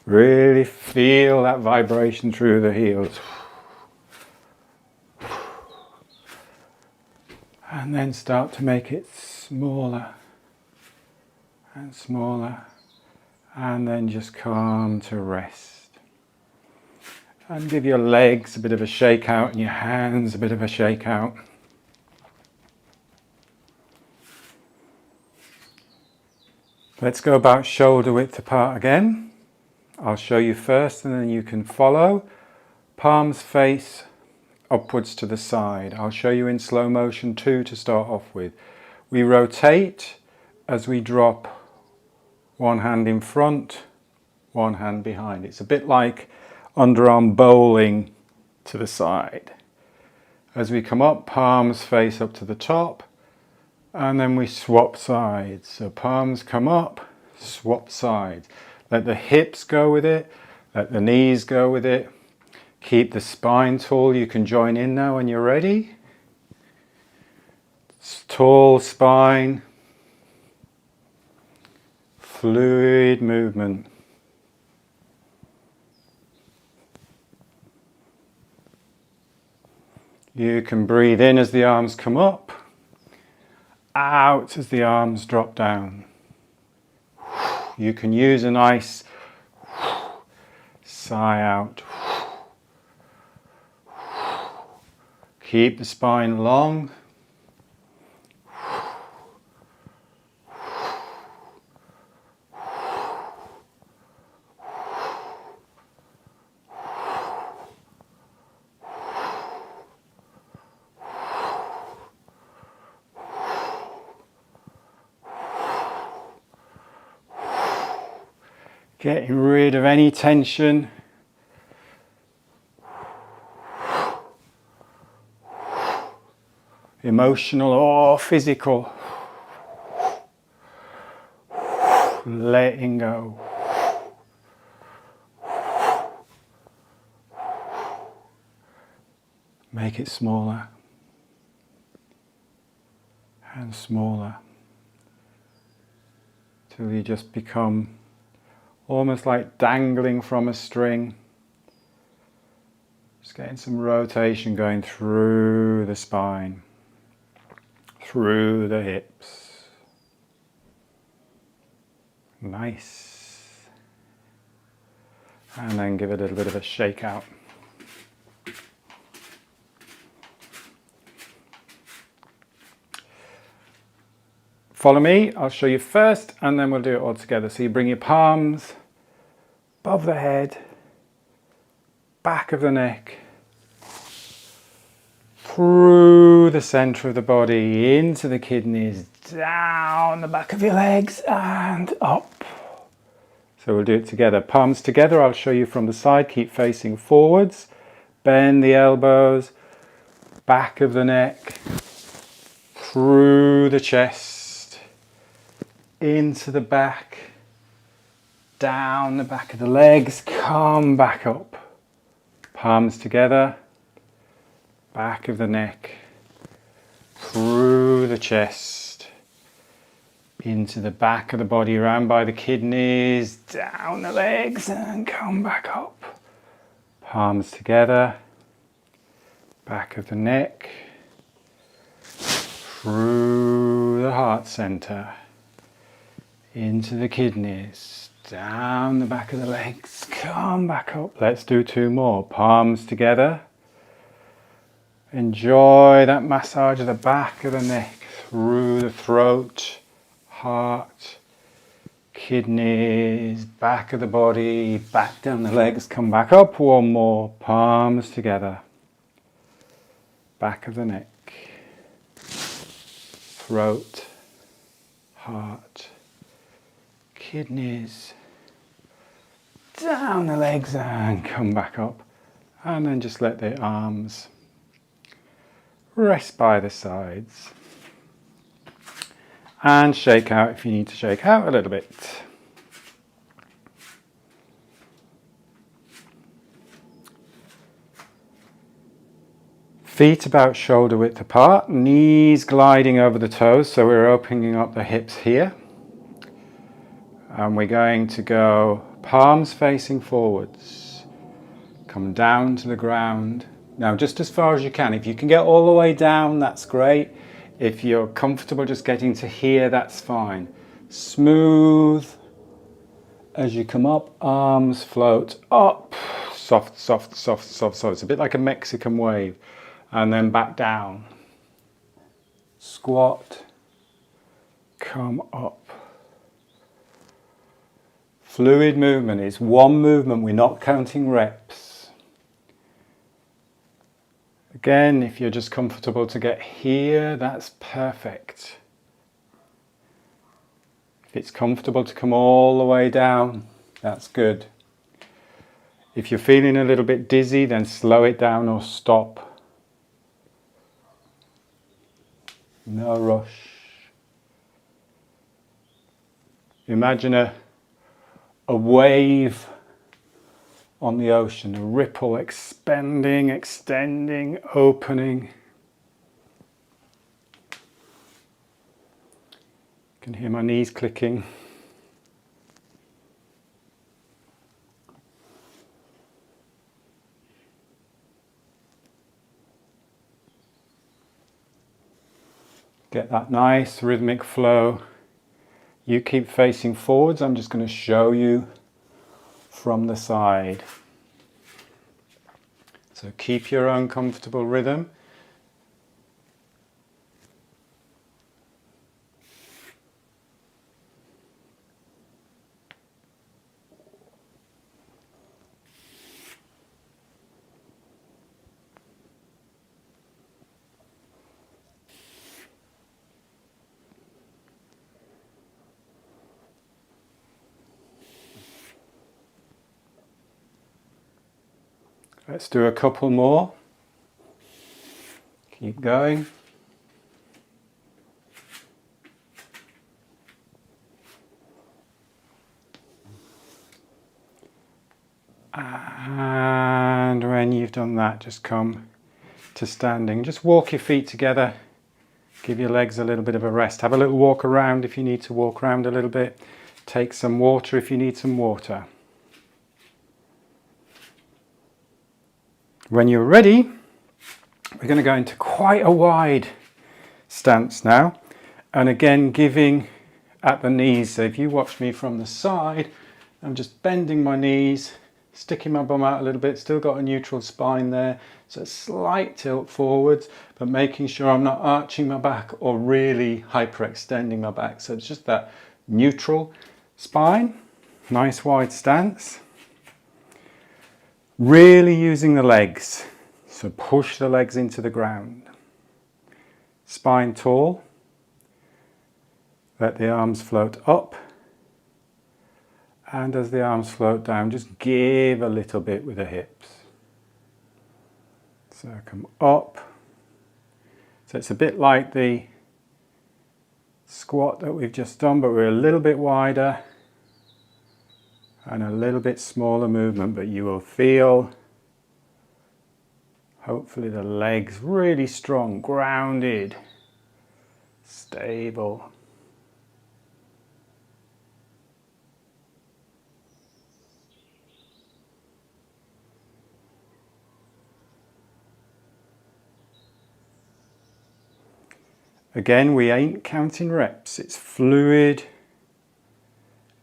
Really feel that vibration through the heels. And then start to make it smaller and smaller. And then just come to rest. And give your legs a bit of a shake out and your hands a bit of a shake out. Let's go about shoulder width apart again. I'll show you first and then you can follow. Palms face upwards to the side. I'll show you in slow motion too to start off with. We rotate as we drop one hand in front, one hand behind. It's a bit like underarm bowling to the side. As we come up, palms face up to the top, and then we swap sides. So palms come up, swap sides. Let the hips go with it, let the knees go with it. Keep the spine tall. You can join in now when you're ready. Tall spine, fluid movement. You can breathe in as the arms come up, out as the arms drop down. You can use a nice sigh out. Keep the spine long. Getting rid of any tension. Emotional or physical. Letting go. Make it smaller and smaller till you just become almost like dangling from a string. Just getting some rotation going through the spine, through the hips. Nice. And then give it a little bit of a shake out. Follow me, I'll show you first and then we'll do it all together. So you bring your palms above the head, back of the neck, through the center of the body, into the kidneys, down the back of your legs and up. So we'll do it together. Palms together, I'll show you from the side. Keep facing forwards, bend the elbows, back of the neck, through the chest, into the back, down the back of the legs, come back up. Palms together, back of the neck, through the chest, into the back of the body, around by the kidneys, down the legs and come back up. Palms together, back of the neck, through the heart center, into the kidneys, down the back of the legs, come back up. Let's do two more. Palms together. Enjoy that massage of the back of the neck, through the throat, heart, kidneys, back of the body, back down the legs, come back up. One more. Palms together. Back of the neck, throat, heart, kidneys, down the legs and come back up. And then just let the arms rest by the sides. And shake out if you need to shake out a little bit. Feet about shoulder width apart, knees gliding over the toes, so we're opening up the hips here. And we're going to go palms facing forwards. Come down to the ground. Now just as far as you can. If you can get all the way down, that's great. If you're comfortable just getting to here, that's fine. Smooth. As you come up, arms float up. Soft, soft, soft, soft, soft. It's a bit like a Mexican wave. And then back down. Squat. Come up. Fluid movement is one movement. We're not counting reps. Again, if you're just comfortable to get here, that's perfect. If it's comfortable to come all the way down, that's good. If you're feeling a little bit dizzy, then slow it down or stop. No rush. Imagine a wave on the ocean, a ripple expanding, extending, opening. You can hear my knees clicking. Get that nice rhythmic flow. You keep facing forwards. I'm just going to show you from the side. So keep your own comfortable rhythm. Let's do a couple more. Keep going. And when you've done that, just come to standing. Just walk your feet together. Give your legs a little bit of a rest. Have a little walk around if you need to walk around a little bit. Take some water if you need some water. When you're ready, we're going to go into quite a wide stance now. And again, giving at the knees. So if you watch me from the side, I'm just bending my knees, sticking my bum out a little bit, still got a neutral spine there. So a slight tilt forwards, but making sure I'm not arching my back or really hyperextending my back. So it's just that neutral spine, nice wide stance. Really using the legs, so push the legs into the ground. Spine tall, let the arms float up, and as the arms float down, just give a little bit with the hips. So come up. So it's a bit like the squat that we've just done, but we're a little bit wider and a little bit smaller movement, but you will feel hopefully the legs really strong, grounded, stable. Again, we ain't counting reps, it's fluid,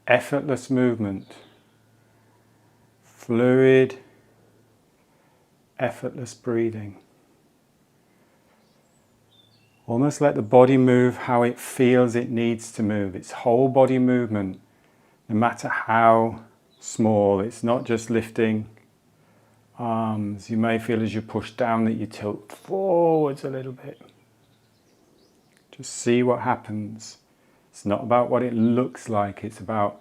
effortless movement. Fluid, effortless breathing. Almost let the body move how it feels it needs to move. It's whole body movement, no matter how small. It's not just lifting arms. You may feel as you push down that you tilt forwards a little bit. Just see what happens. It's not about what it looks like, it's about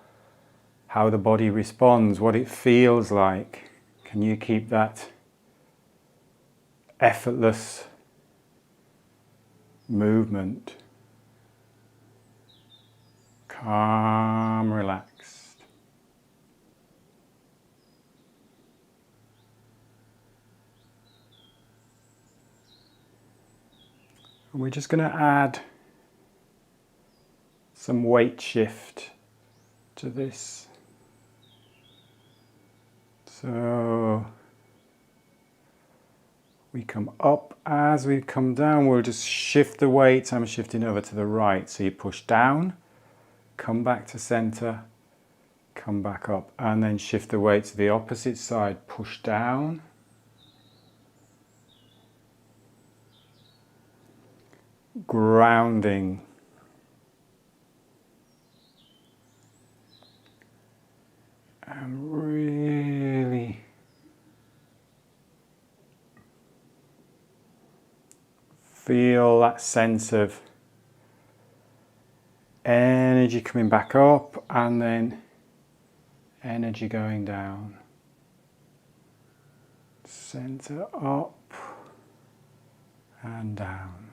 how the body responds, what it feels like. Can you keep that effortless movement? Calm, relaxed. And we're just going to add some weight shift to this. So we come up. As we come down, we'll just shift the weight. I'm shifting over to the right. So you push down, come back to center, come back up, and then shift the weight to the opposite side. Push down. Grounding. And really feel that sense of energy coming back up and then energy going down. Center up and down.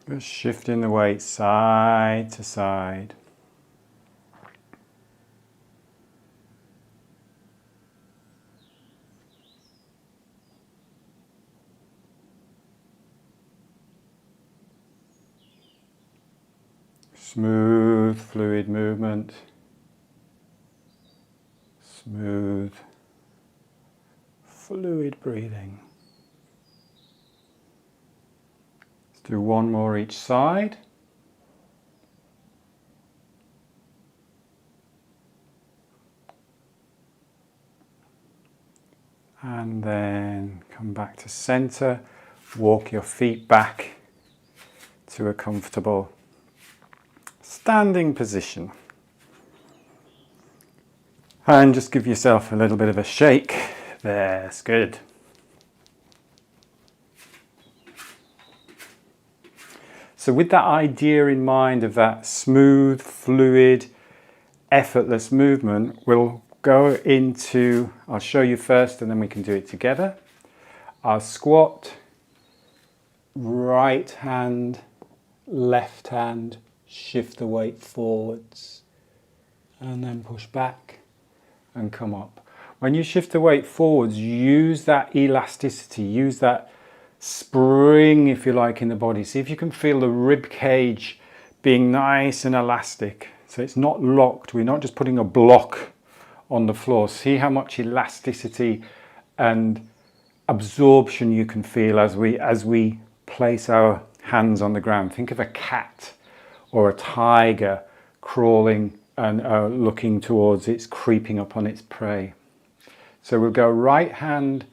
Just shifting the weight side to side. Smooth, fluid movement. Smooth, fluid breathing. Let's do one more each side. And then come back to center. Walk your feet back to a comfortable standing position. And just give yourself a little bit of a shake. That's good. So with that idea in mind of that smooth, fluid, effortless movement, we'll go into, I'll show you first and then we can do it together. Our squat, right hand, left hand, shift the weight forwards and then push back and come up. When you shift the weight forwards, use that elasticity, use that spring, if you like, in the body. See if you can feel the rib cage being nice and elastic. So it's not locked. We're not just putting a block on the floor. See how much elasticity and absorption you can feel as we place our hands on the ground. Think of a cat or a tiger crawling and looking towards its, creeping up on its prey. So we'll go right hand,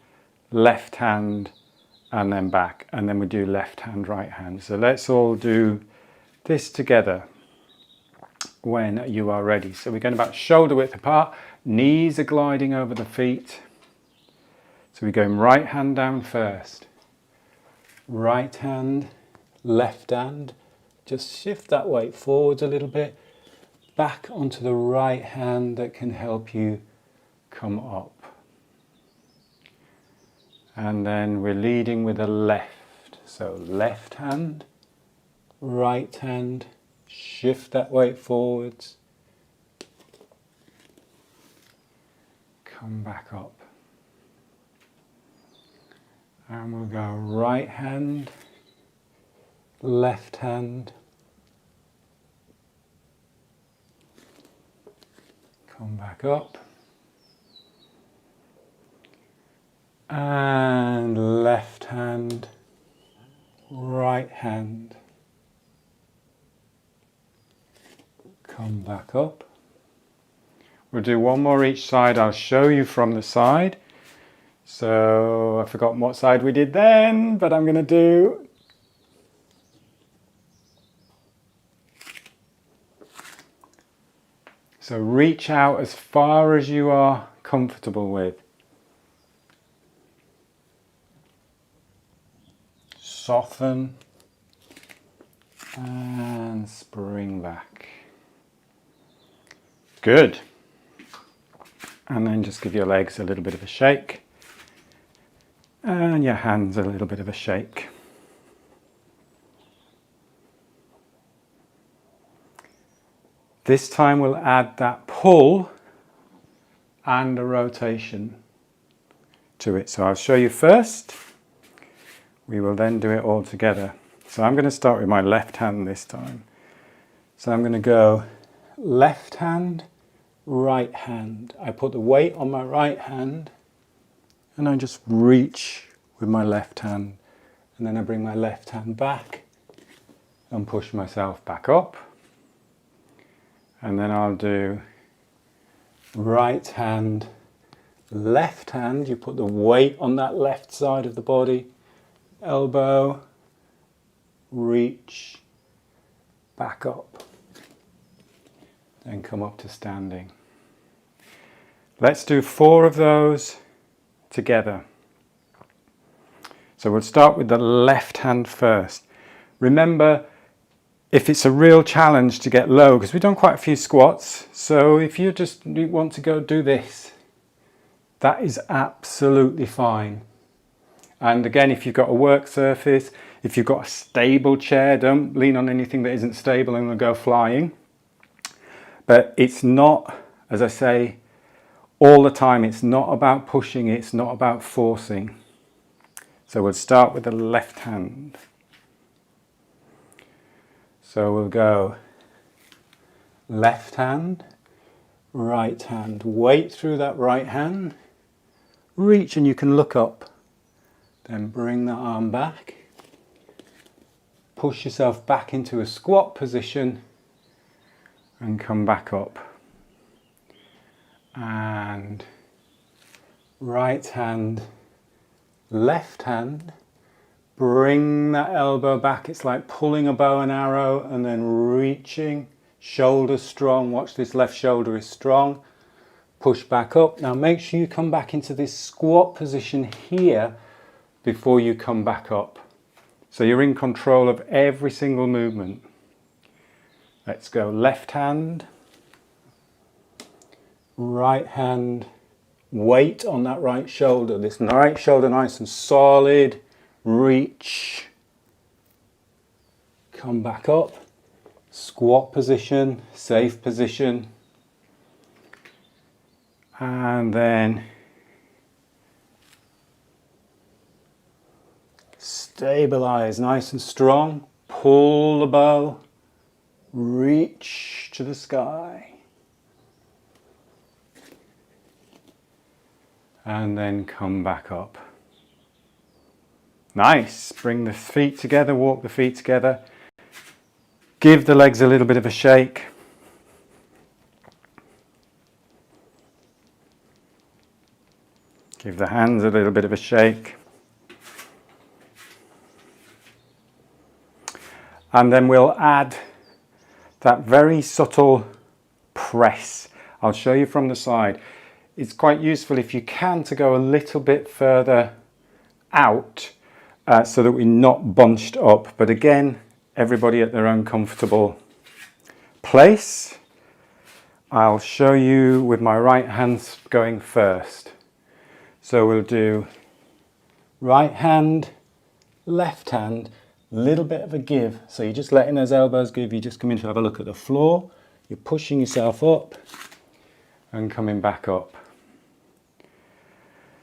left hand, and then back, and then we do left hand, right hand. So let's all do this together when you are ready. So we're going about shoulder width apart, knees are gliding over the feet. So we're going right hand down first, right hand, left hand, just shift that weight forwards a little bit, back onto the right hand that can help you come up. And then we're leading with the left. So left hand, right hand, shift that weight forwards, come back up. And we'll go right hand, left hand, come back up, and left hand, right hand, come back up. We'll do one more each side. I'll show you from the side. So I've forgotten what side we did then, but I'm going to do so reach out as far as you are comfortable with. Soften and spring back. Good. And then just give your legs a little bit of a shake and your hands a little bit of a shake. This time we'll add that pull and a rotation. to it. So I'll show you first. We will then do it all together. So I'm going to start with my left hand this time. So I'm going to go left hand, right hand. I put the weight on my right hand and I just reach with my left hand. And then I bring my left hand back and push myself back up. And then I'll do right hand, left hand. You put the weight on that left side of the body. Elbow, reach, back up. Then come up to standing. Let's do 4 of those together. So we'll start with the left hand first. Remember, if it's a real challenge to get low, because we've done quite a few squats, so if you just want to go do this, that is absolutely fine. And again, if you've got a work surface, if you've got a stable chair, don't lean on anything that isn't stable and will go flying. But it's not, as I say, all the time, it's not about pushing, it's not about forcing. So we'll start with the left hand. So we'll go left hand, right hand, weight through that right hand, reach and you can look up, then bring the arm back, push yourself back into a squat position and come back up. And right hand, left hand, bring that elbow back. It's like pulling a bow and arrow and then reaching, shoulders strong. Watch this left shoulder is strong. Push back up. Now make sure you come back into this squat position here before you come back up. So you're in control of every single movement. Let's go left hand, right hand, weight on that right shoulder. This right shoulder nice and solid. Reach, come back up, squat position, safe position, and then stabilize nice and strong, pull the bow, reach to the sky, and then come back up. Nice. Bring the feet together, walk the feet together. Give the legs a little bit of a shake. Give the hands a little bit of a shake. And then we'll add that very subtle press. I'll show you from the side. It's quite useful if you can to go a little bit further out. So that we're not bunched up. But again, everybody at their own comfortable place. I'll show you with my right hand going first. So we'll do right hand, left hand, little bit of a give. So you're just letting those elbows give. You just come in to have a look at the floor. You're pushing yourself up and coming back up.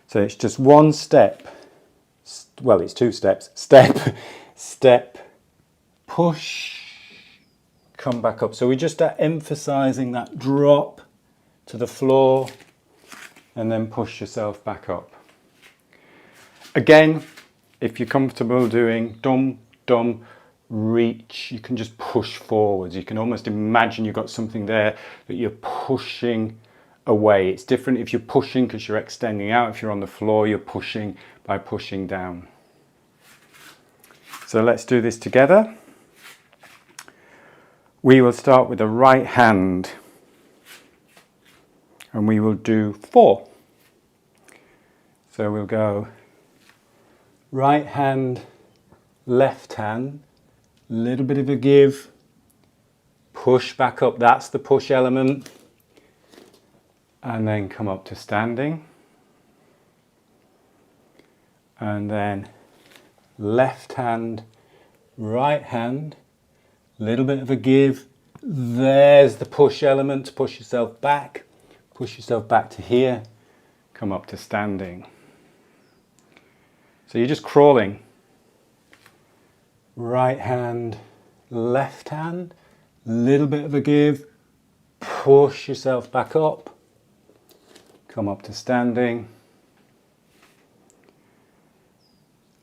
So it's just one step. Well, it's 2 steps. Step, step, push, come back up. So we're just emphasizing that drop to the floor and then push yourself back up. Again, if you're comfortable doing dum, dum, reach, you can just push forwards. You can almost imagine you've got something there that you're pushing away. It's different if you're pushing because you're extending out. If you're on the floor, you're pushing by pushing down. So let's do this together. We will start with the right hand and we will do 4. So we'll go right hand, left hand, little bit of a give, push back up, that's the push element, and then come up to standing. And then left hand, right hand, little bit of a give. There's the push element to push yourself back to here, come up to standing. So you're just crawling. Right hand, left hand, little bit of a give, push yourself back up, come up to standing,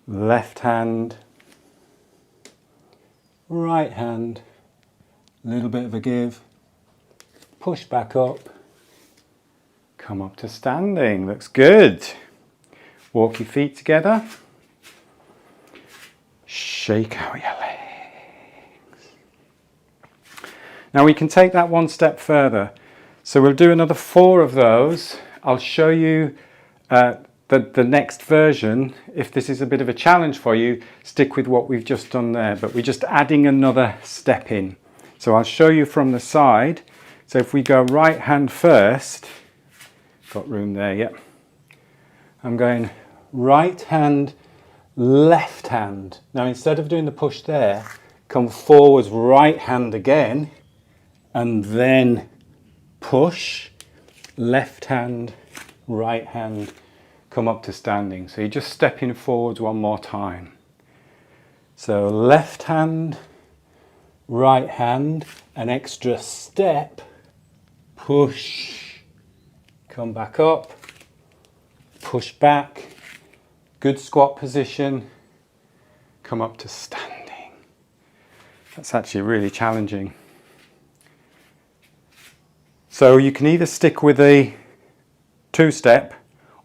left hand, right hand, little bit of a give, push back up, come up to standing. Looks good. Walk your feet together, shake out your legs. Now we can take that one step further. So we'll do another 4 of those. I'll show you the next version. If this is a bit of a challenge for you, stick with what we've just done there, but we're just adding another step in. So I'll show you from the side. So if we go right hand first, got room there, yep. I'm going right hand, left hand. Now instead of doing the push there, come forwards, right hand again, and then push, left hand, right hand, come up to standing. So you're just stepping forwards one more time. So left hand, right hand, an extra step, push, come back up, push back, good squat position, come up to standing. That's actually really challenging. So you can either stick with a 2-step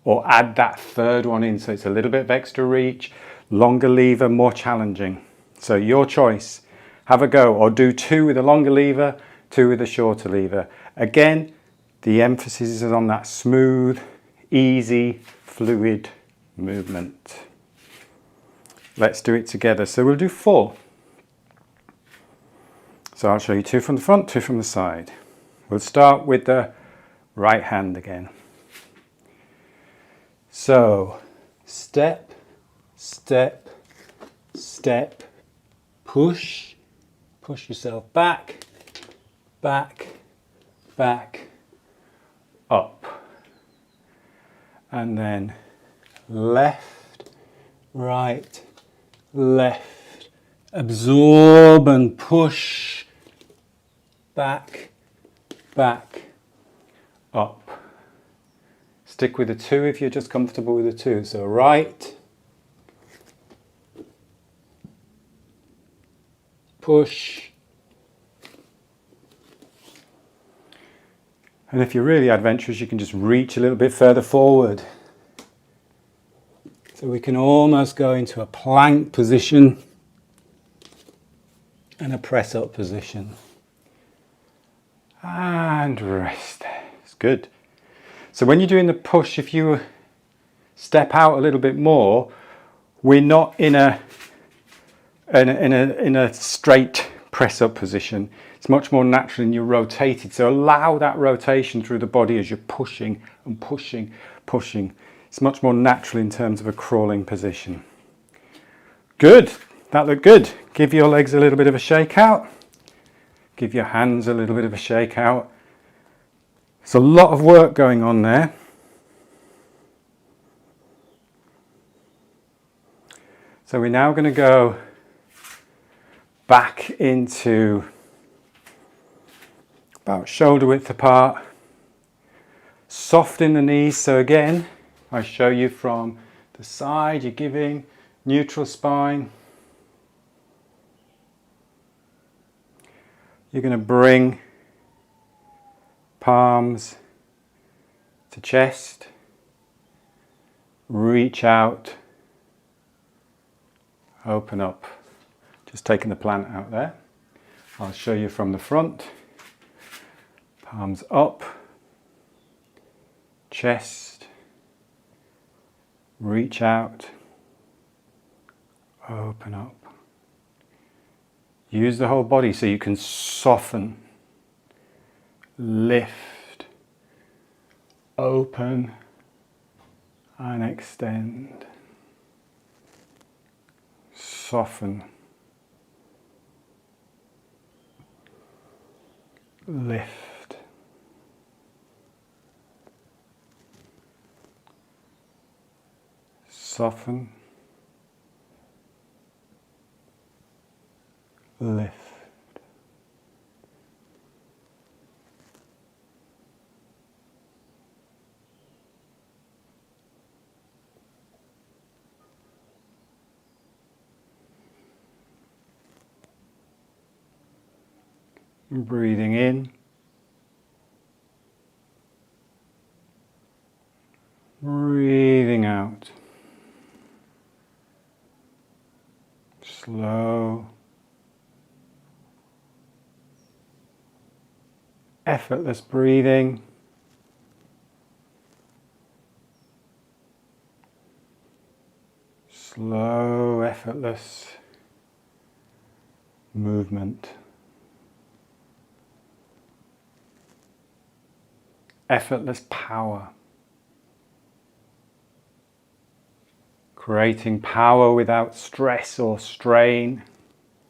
or add that third one in, so it's a little bit of extra reach, longer lever, more challenging. So your choice. Have a go, or do 2 with a longer lever, 2 with a shorter lever. Again, the emphasis is on that smooth, easy, fluid movement. Let's do it together. So we'll do 4. So I'll show you 2 from the front, 2 from the side. We'll start with the right hand again. So step, step, step, push, push yourself back, back, back, up. And then left, right, left, absorb and push, back, back, up. Stick with the 2 if you're just comfortable with the 2. So right, push, and if you're really adventurous, you can just reach a little bit further forward. So we can almost go into a plank position and a press up position. And rest. It's good. So when you're doing the push, if you step out a little bit more, we're not in a straight press up position. It's much more natural and you're rotated. So allow that rotation through the body as you're pushing and pushing, pushing. It's much more natural in terms of a crawling position. Good. That looked good. Give your legs a little bit of a shake out. Give your hands a little bit of a shake out. There's a lot of work going on there. So we're now going to go back into about shoulder width apart. Soft in the knees. So again, I show you from the side, you're giving neutral spine. You're going to bring palms to chest, reach out, open up. Just taking the plant out there. I'll show you from the front. Palms up, chest, reach out, open up. Use the whole body so you can soften, lift, open, and extend. Soften, lift, soften, lift. Breathing in, breathing out. Slow, effortless breathing. Slow, effortless movement. Effortless power. Creating power without stress or strain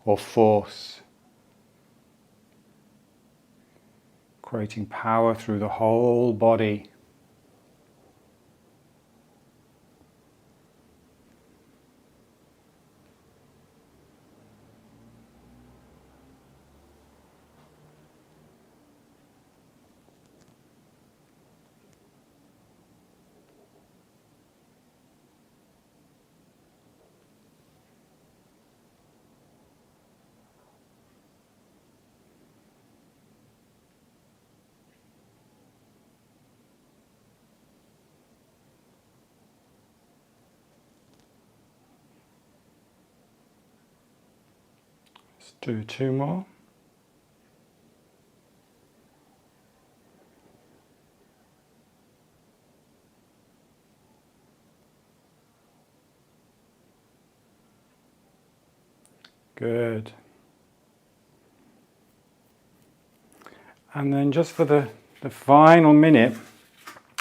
or force. Creating power through the whole body. Let's do 2 more. Good. And then just for the final minute,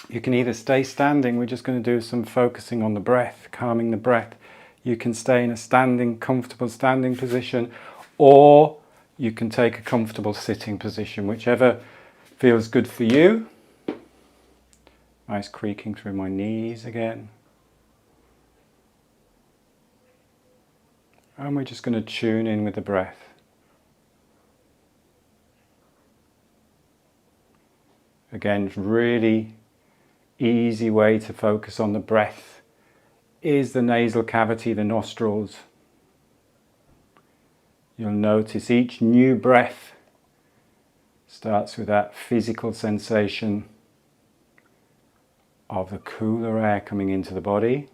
you can either stay standing, we're just going to do some focusing on the breath, calming the breath. You can stay in a standing, comfortable standing position, or you can take a comfortable sitting position, whichever feels good for you. Nice creaking through my knees again. And we're just going to tune in with the breath. Again, really easy way to focus on the breath is the nasal cavity, the nostrils. You'll notice each new breath starts with that physical sensation of the cooler air coming into the body.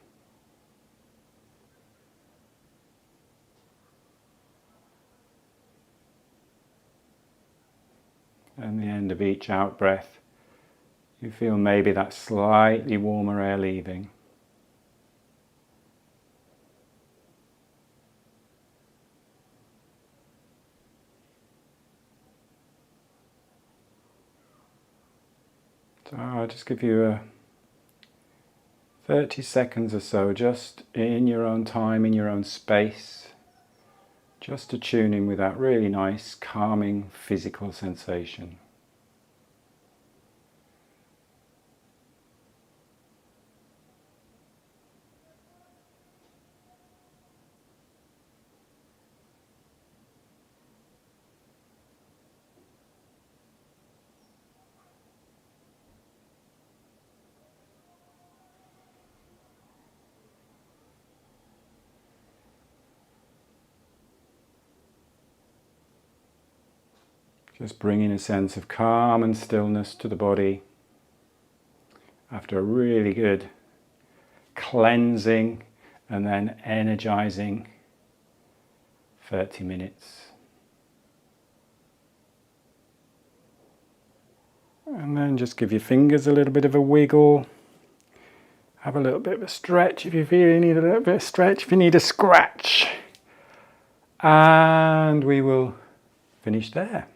And the end of each out breath, you feel maybe that slightly warmer air leaving. So I'll just give you 30 seconds or so, just in your own time, in your own space, just to tune in with that really nice, calming physical sensation. Just bringing a sense of calm and stillness to the body after a really good cleansing and then energizing 30 minutes. And then just give your fingers a little bit of a wiggle. Have a little bit of a stretch if you feel you need a little bit of stretch, if you need a scratch. And we will finish there.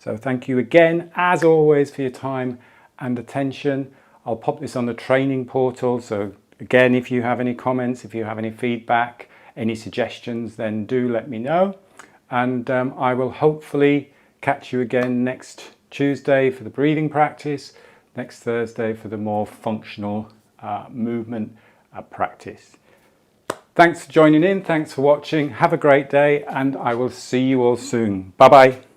So thank you again, as always, for your time and attention. I'll pop this on the training portal. So again, if you have any comments, if you have any feedback, any suggestions, then do let me know. And I will hopefully catch you again next Tuesday for the breathing practice, next Thursday for the more functional movement practice. Thanks for joining in, thanks for watching, have a great day, and I will see you all soon. Bye bye.